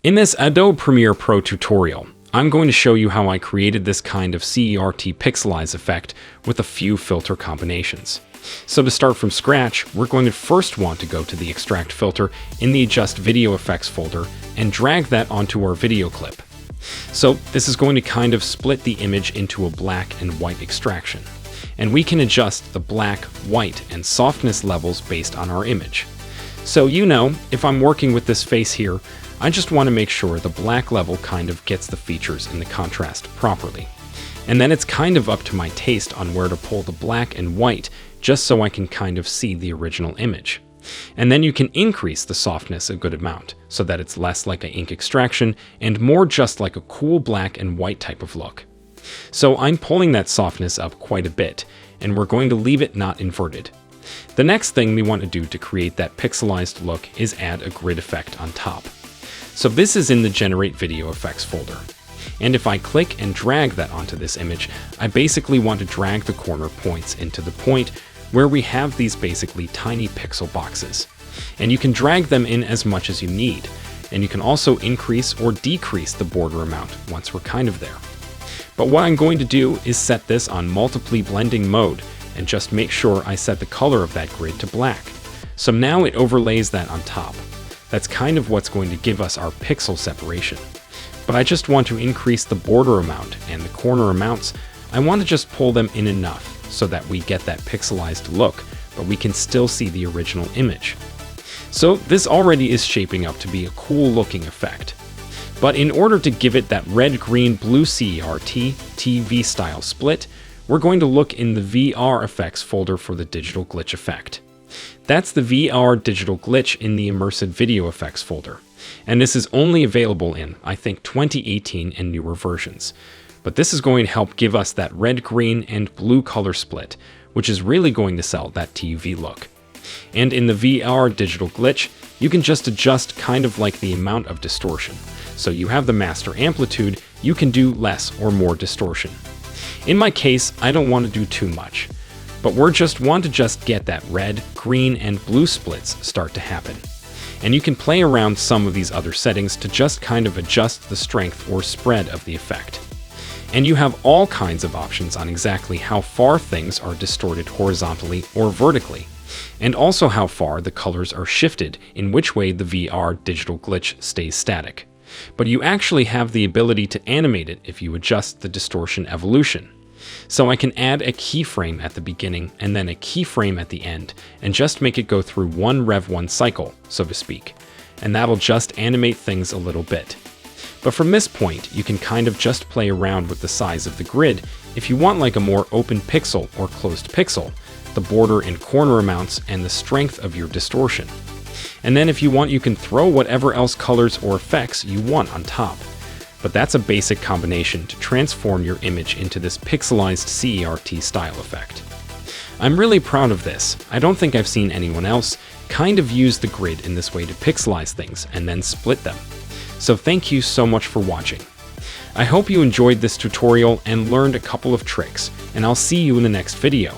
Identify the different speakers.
Speaker 1: In this Adobe Premiere Pro tutorial, I'm going to show you how I created this kind of CRT pixelize effect with a few filter combinations. So to start from scratch, we're going to first want to go to the Extract filter in the Adjust Video Effects folder and drag that onto our video clip. So this is going to kind of split the image into a black and white extraction. And we can adjust the black, white, and softness levels based on our image. So if I'm working with this face here, I just want to make sure the black level kind of gets the features and the contrast properly. And then it's kind of up to my taste on where to pull the black and white just so I can kind of see the original image. And then you can increase the softness a good amount so that it's less like an ink extraction and more just like a cool black and white type of look. So I'm pulling that softness up quite a bit, and we're going to leave it not inverted. The next thing we want to do to create that pixelized look is add a grid effect on top. So this is in the Generate Video Effects folder. And if I click and drag that onto this image, I basically want to drag the corner points into the point where we have these basically tiny pixel boxes. And you can drag them in as much as you need. And you can also increase or decrease the border amount once we're kind of there. But what I'm going to do is set this on multiply blending mode and just make sure I set the color of that grid to black. So now it overlays that on top. That's kind of what's going to give us our pixel separation. But I just want to increase the border amount and the corner amounts. I want to just pull them in enough so that we get that pixelized look, but we can still see the original image. So this already is shaping up to be a cool looking effect. But in order to give it that red, green, blue CRT TV style split, we're going to look in the VR effects folder for the digital glitch effect. That's the VR digital glitch in the immersive video effects folder. And this is only available in, I think, 2018 and newer versions. But this is going to help give us that red, green, and blue color split, which is really going to sell that TV look. And in the VR digital glitch, you can just adjust kind of like the amount of distortion. So you have the master amplitude, you can do less or more distortion. In my case, I don't want to do too much, but we want to just get that red, green, and blue splits start to happen. And you can play around some of these other settings to just kind of adjust the strength or spread of the effect. And you have all kinds of options on exactly how far things are distorted horizontally or vertically, and also how far the colors are shifted, in which way the VR digital glitch stays static. But you actually have the ability to animate it if you adjust the distortion evolution. So I can add a keyframe at the beginning and then a keyframe at the end and just make it go through one Rev1 cycle, so to speak. And that'll just animate things a little bit. But from this point, you can kind of just play around with the size of the grid if you want like a more open pixel or closed pixel, the border and corner amounts, and the strength of your distortion. And then if you want, you can throw whatever else colors or effects you want on top. But that's a basic combination to transform your image into this pixelized CRT style effect. I'm really proud of this. I don't think I've seen anyone else kind of use the grid in this way to pixelize things and then split them. So thank you so much for watching. I hope you enjoyed this tutorial and learned a couple of tricks, and I'll see you in the next video.